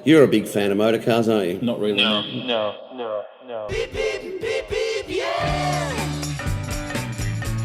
You're a big fan of motor cars, aren't you? Not really. No, No. no, no, no. Beep, beep, beep, beep, yeah.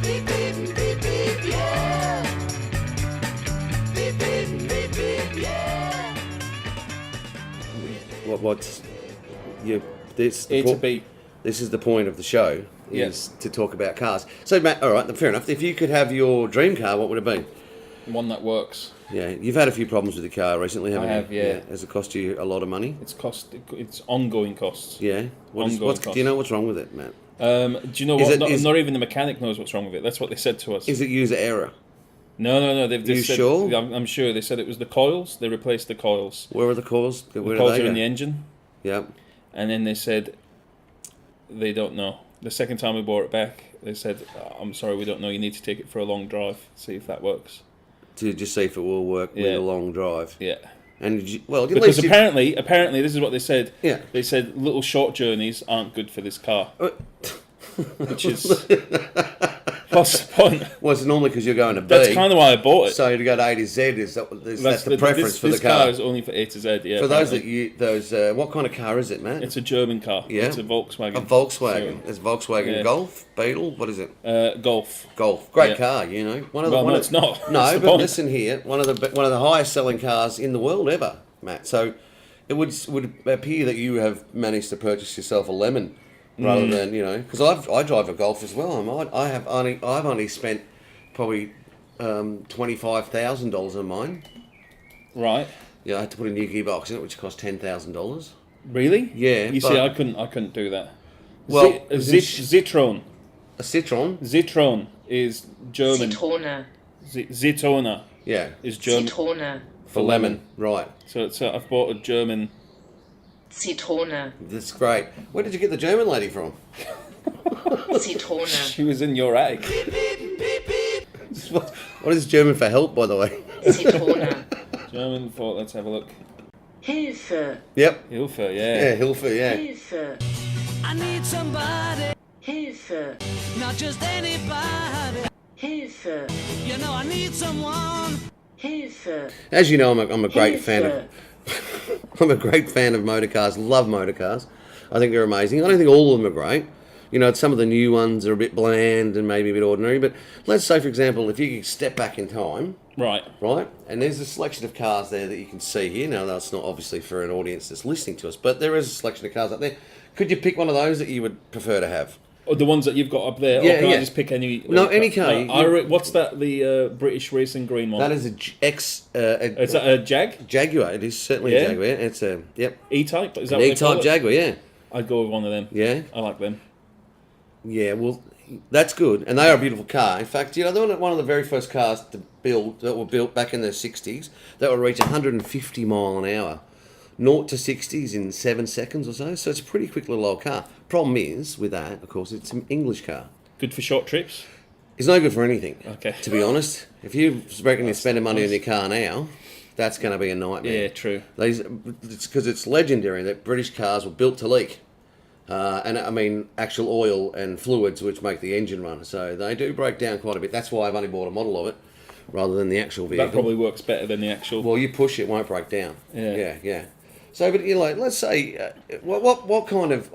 Beep, beep, beep, beep, yeah. Beep, beep, beep, beep, yeah. What's you? This A to B. This is the point of the show, is Yes. to talk about cars. So, Matt, all right, fair enough. If you could have your dream car, what would it be? One that works. Yeah, you've had a few problems with the car recently, haven't I you? have, yeah. Has it cost you a lot of money? It's ongoing costs. Yeah. Ongoing Do you costs. know what's wrong with it, Matt? Do you know Is what? it- Not even the mechanic knows what's wrong with it. That's what they said to us. Is it user error? No. They've just You said, sure? I'm sure. They said it was the coils. They replaced the coils. Where are the coils? Where The do coils they are go? in the engine. Yeah. And then they said they don't know. The second time we brought it back, they said, I'm sorry, we don't know. You need to take it for a long drive, see if that works. To just see if it will work with Yeah. a long drive. Yeah. And at Because least apparently, this is what they said. Yeah. They said little short journeys aren't good for this car. Which is... What's the point? well, it's normally because you're going to B. That's kind of why I bought it. So to go to A to Z that's the preference for the this car. is only for A to Z, yeah. For those apparently. what kind of car is it, Matt? It's a German car. Yeah. It's a Volkswagen. A Volkswagen. So, It's Volkswagen Yeah. Golf, Beetle. What is it? Golf. Golf. Great Yeah. car, you know. It's not. That's No, the but point. listen here. One of the highest selling cars in the world ever, Matt. So it would appear that you have managed to purchase yourself a lemon, rather than because I drive a Golf as well. I've only spent probably $25,000 on mine. Right. Yeah, I had to put a new gearbox in it, which cost $10,000. Really? Yeah, You but- see, I couldn't do that. Well, Citroen. A Citroen. Citroen is German. Zitrone. Zitona Yeah, is German Zitrone. for lemon. Right. So I've bought a German. Zitrone. That's great. Where did you get the German lady from? Zitrone. She was in your attic. What is German for help, by the way? Zitrone. German for, let's have a look. Hilfe. Yep. Hilfe, Yeah, yeah. Hilfe, yeah. Hilfe. I need somebody, Hilfe. not just anybody. Hilfe. You know I need someone. Hilfe. As you know, I'm a great fan Hilfe. of I'm a great fan of motor cars. Love motor cars. I think they're amazing. I don't think all of them are great. Some of the new ones are a bit bland and maybe a bit ordinary. But let's say, for example, if you could step back in time, Right. right? And there's a selection of cars there that you can see here. Now, that's not obviously for an audience that's listening to us, but there is a selection of cars up there. Could you pick one of those that you would prefer to have? Oh, the ones that you've got up there. Yeah, or can yeah. I just pick any? No, any car. What's that? The British racing green one. That is Is that a Jag? Jaguar. It is certainly Yeah? a Jaguar. It's a E-Type? Is that an what they call E-Type it? Jaguar. Yeah, I'd go with one of them. yeah, I like them. yeah. Well, that's good, and they are a beautiful car. In fact, they were one of the very first cars to build that were built back in the '60s that would reach 150 mile an hour. 0 to 60s in 7 seconds or so it's a pretty quick little old car. Problem is, with that, of course, it's an English car. Good for short trips. It's no good for anything, Okay. to be honest. If you reckon you're spending money on your car now, that's going to be a nightmare. Yeah, true. It's because it's legendary that British cars were built to leak. And I mean, actual oil and fluids which make the engine run. So they do break down quite a bit. That's why I've only bought a model of it rather than the actual vehicle. That probably works better than the actual. Well, you push it, won't break down. Yeah. Yeah. So, but let's say, what kind of?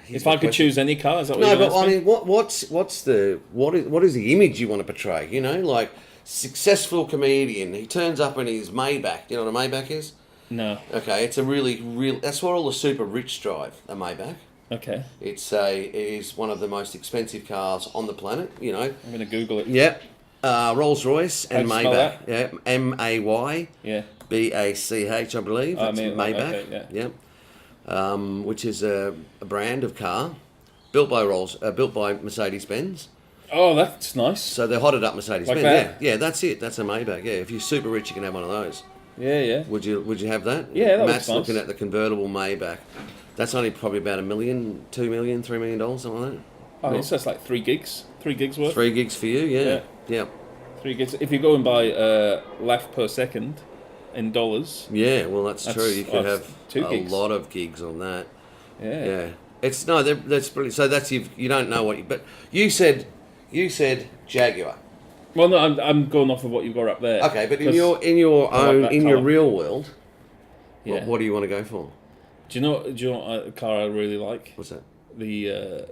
if I could choose any car, is that what No, you're but I asking? mean, what is the image you want to portray? Like successful comedian, he turns up in his Maybach. You know what a Maybach is? No. Okay, it's a real. That's what all the super rich drive. A Maybach. Okay. It is one of the most expensive cars on the planet. I'm going to Google it. Yep. Rolls Royce and How do you spell Maybach. Yeah. May Yeah. BACH, I believe. That's Maybach. Okay, yeah. Yep. Which is a brand of car built by Mercedes Benz. Oh, that's nice. So they're hotted up Mercedes Like Benz. that? Yeah, that's it. That's a Maybach. Yeah, if you're super rich, you can have one of those. Yeah. Would you have that? Yeah, that Matt's looks nice. looking at the convertible Maybach. That's only probably about $1 million, $2 million, $3 million, something like that. Oh, so that's like 3 gigs. 3 gigs worth. 3 gigs for you, yeah. Yeah. 3 gigs. If you go and buy laugh per second in dollars. Yeah, well, that's true. You could that's have 2 a gigs. lot of gigs on that. Yeah. Yeah. That's brilliant. So that's you don't know what you, but you said Jaguar. Well, no, I'm going off of what you've got up there. Okay, but in 'Cause your I like own that in your colour. real world, Yeah. What do you want to go for? Do you know what a car I really like? What's that? The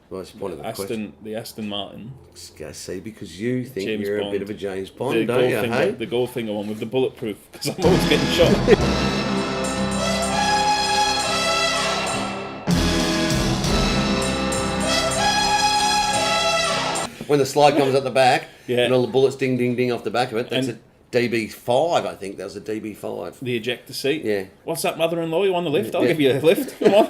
Well, it's one of the questions. the Aston Martin. See, because you think James you're a Bond. bit of a James The Bond, don't you? Hey? the Goldfinger one with the bulletproof, because I'm always getting shot. When the slide comes at the back, Yeah. and all the bullets ding, ding, ding off the back of it, that's And- a DB5, I think. That was a DB5. The ejector seat. Yeah. What's that, mother-in-law? You want the lift? I'll Yeah. give you a lift. Come on.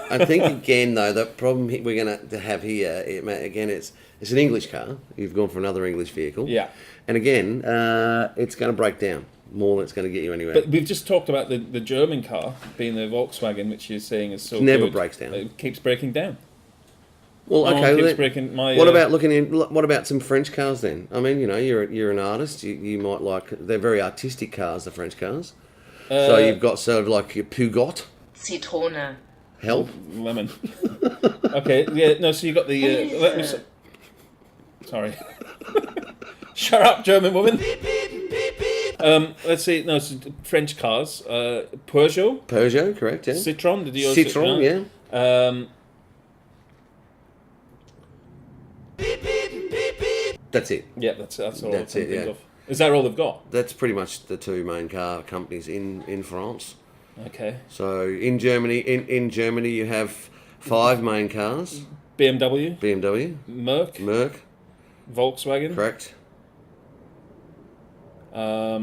I think again though the problem we're going to have here again it's an English car. You've gone for another English vehicle. Yeah. And again, it's going to break down more than it's going to get you anywhere. But we've just talked about the German car being the Volkswagen, which you're saying is so Never good. breaks down. It keeps breaking down. well, My okay. one keeps then- breaking. My, what about looking in? What about some French cars then? I mean, you're an artist. You might like. They're very artistic cars, the French cars. So you've got sort of like your Peugeot. Zitrone. Help. lemon? Okay, yeah, no. So you got the. Let me. Sorry. Shut up, German woman. Let's see. No, so French cars. Peugeot, Peugeot, correct? Yeah. Citroën. Did you also, Citroën, yeah. That's it. Yeah, that's all That's I can it, think yeah. of. Is that all they've got? That's pretty much the two main car companies in France. Okay. So in Germany, in Germany, you have 5 main cars: BMW, BMW, Merc, Volkswagen. correct? Oh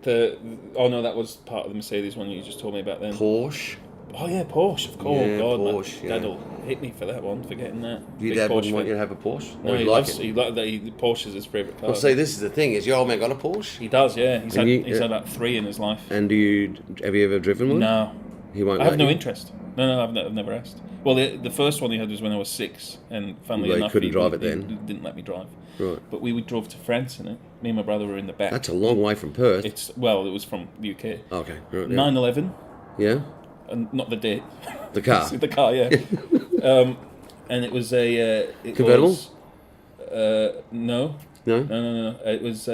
no, that was part of the Mercedes one you just told me about then. Porsche. Oh yeah, Porsche, of course. Yeah, God, Porsche, my yeah. dad'll hit me for that one, for getting that. Your Big dad wouldn't Porsche want you fan. to have a Porsche. No, Or he he'd like loves. it. He like that. Porsche is his favourite car. Well, see, this is the thing: is your old man got a Porsche? He does, yeah. He's had you- he's had about 3 in his life. And have you ever driven one? No, He won't. I have let no you? interest. No, I've never asked. Well, the first one he had was when I was 6, and funnily Well, you enough, couldn't drive it he then. didn't let me drive. Right. But we drove to France in it. Me and my brother were in the back. That's a long way from Perth. It was from the UK. Okay. Right, yeah. 9/11, Yeah. and not the date. The car. The car, yeah. And it was a it Convertible? Was, no, No. It was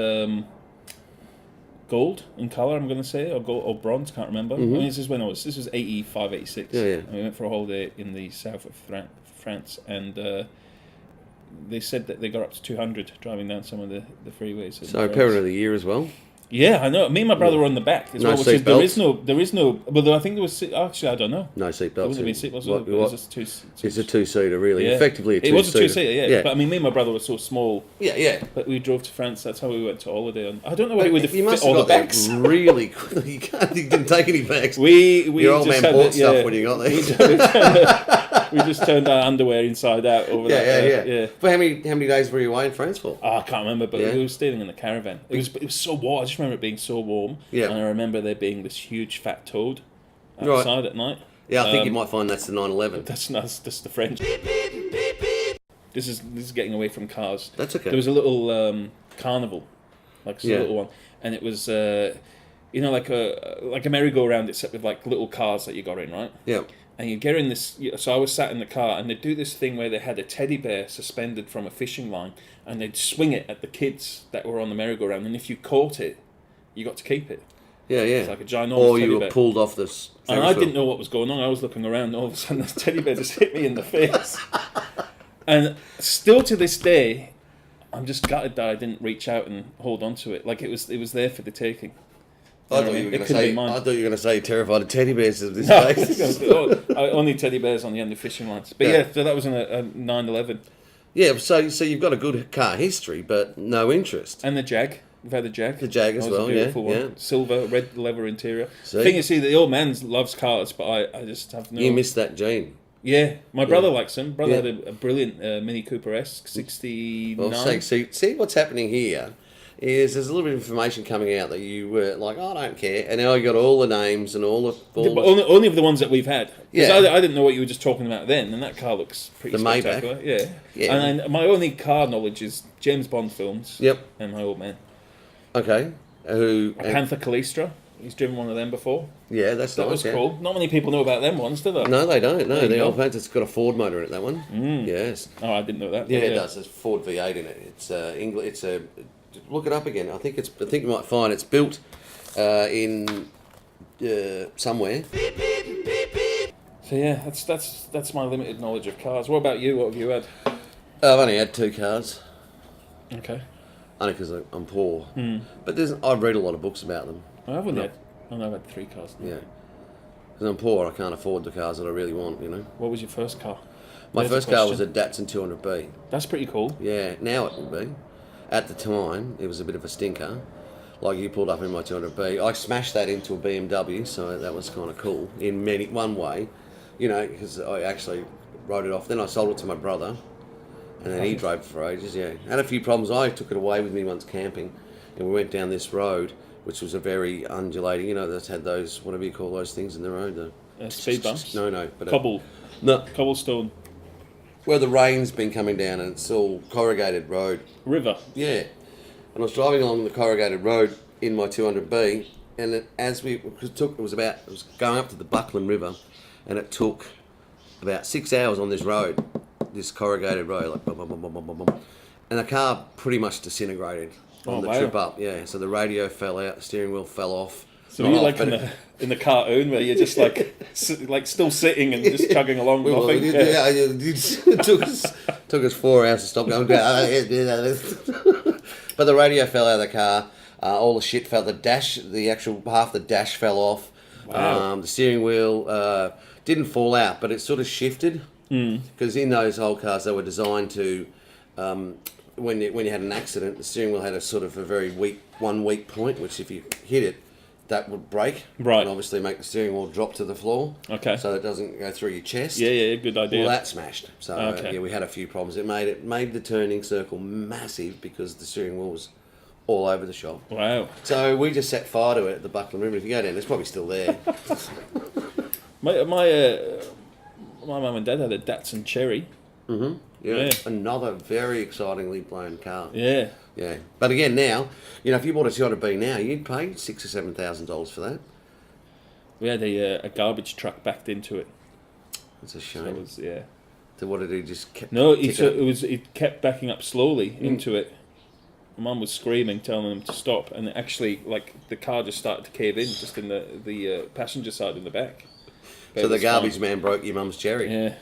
gold in colour. I'm going to say, or gold or bronze. Can't remember. I mean, this was 85, 86. Yeah, yeah. And we went for a holiday in the south of France, and they said that they got up to 200 driving down some of the freeways. in So France. parent of the year as well. Yeah, I know. Me and my brother were on the back as No well. Which is, seatbelts? there is no. Well, I think there was. Actually, I don't know. No seatbelts. There wouldn't have been seatbelts. What- It was what- just two. It's a 2-seater, really. Yeah. Effectively a 2-seater. It was a 2-seater, yeah. Yeah. But I mean, me and my brother were so small. Yeah. But we drove to France. That's how we went to holiday. And I don't know whether we would have You fit must all have the got bags. there really quickly. You didn't take any bags. We Your old just man had bought stuff when you got there. We just turned our underwear inside out over that. Yeah. But how many days were you away in France for? Oh, I can't remember, but Yeah. we were staying in the caravan. It was so warm. I just remember it being so warm. Yeah. And I remember there being this huge fat toad Right. outside at night. Yeah, I think you might find that's the 911. That's the French. This is getting away from cars. That's okay. There was a little carnival, like a Yeah. little one, and it was like a merry-go-round except with like little cars that you got in, right? Yeah. And you get in this. So I was sat in the car, and they'd do this thing where they had a teddy bear suspended from a fishing line, and they'd swing it at the kids that were on the merry-go-round, and if you caught it, you got to keep it. Yeah. It's like a ginormous Or teddy you were bear. pulled off this. And I didn't know what was going on. I was looking around, and all of a sudden, this teddy bear just hit me in the face. And still to this day, I'm just gutted that I didn't reach out and hold on to it. Like it was there for the taking. I thought you were It going to couldn't be say. mine. I thought you were going to say terrified of teddy bears of this No, day. only teddy bears on the end of fishing lines. But Yeah. yeah, so that was in a 911. Yeah. So you've got a good car history, but no interest. And the Jag. We've had the Jag. The Jag as That was well, a beautiful yeah, one. yeah. Silver, red leather interior. See? Thing is, the old man loves cars, but I just have no... You missed that gene. Yeah, my brother likes them. Brother Yeah. had a brilliant Mini Cooper-esque 69. Well, see what's happening here is there's a little bit of information coming out that you were like, oh, I don't care, and now you got all the names and all the But only of the ones that we've had. 'Cause Yeah. I didn't know what you were just talking about then, and that car looks pretty The Maybach. spectacular. Yeah. Yeah. And then my only car knowledge is James Bond films. Yep. And my old man. Okay. Who? Panther Calistro. He's driven one of them before. Yeah, that's That nice. was yeah. cool. Not many people know about them ones, do they? No, they don't. No, There you the go. old Panther's got a Ford motor in it. That one. Yes. Oh, I didn't know that. Yeah, but it does. There's Ford V8 in it. It's English. It's a. Look it up again. I think you might find it's built in somewhere. So yeah, that's my limited knowledge of cars. What about you? What have you had? I've only had 2 cars, Okay. only because I'm poor. But I've read a lot of books about them. I've had 3 cars. Yeah, because I'm poor, I can't afford the cars that I really want. You know, What was your first car? my There's a first car was a question. Datsun 200B. That's pretty cool. Yeah, now it will be. At the time, it was a bit of a stinker. Like you pulled up in my 200B, I smashed that into a BMW, so that was kind of cool in one way, you know, because I actually wrote it off. Then I sold it to my brother, and then he drove for ages. Yeah, had a few problems. I took it away with me once camping, and we went down this road, which was a very undulating. You know, that's had those whatever you call those things in the road. The Speed bumps. No, but Cobblestone. where the rain's been coming down and it's all corrugated road. River. Yeah. And I was driving along the corrugated road in my 200B, and it was going up to the Buckland River, and it took about 6 hours on this road, this corrugated road, like bum, bum, bum, bum, bum, bum, bum. And the car pretty much disintegrated on the wow. trip up. Yeah, so the radio fell out, the steering wheel fell off. So Not were you off, like but in the cartoon where you're just like still sitting and just chugging along with nothing? it took us 4 hours to stop going. But the radio fell out of the car. All the shit fell. Half the dash fell off. Wow. The steering wheel didn't fall out, but it sort of shifted. Because in those old cars, they were designed to, when you had an accident, the steering wheel had a sort of a very weak point, which if you hit it, that would break. Right. And obviously make the steering wheel drop to the floor. Okay. So it doesn't go through your chest. Yeah, good idea. Well, that smashed. So Okay. yeah, we had a few problems. It made the turning circle massive because the steering wheel was all over the shop. Wow. So we just set fire to it at the Buckland River. If you go down, it's probably still there. My mum and dad had a Datsun Cherry. Yeah. Another very excitingly blown car. Yeah. Yeah. But again, now, you know, if you bought a 200B now, you'd pay $6,000 or $7,000 for that. We had a garbage truck backed into it. It's a So it shame. was, yeah. So what did he just keep? No, it kept backing up slowly into it. My mum was screaming, telling them to stop, and actually, like, the car just started to cave in, just in the passenger side in the back. But So it the was garbage fine. man broke your mum's cherry. Yeah.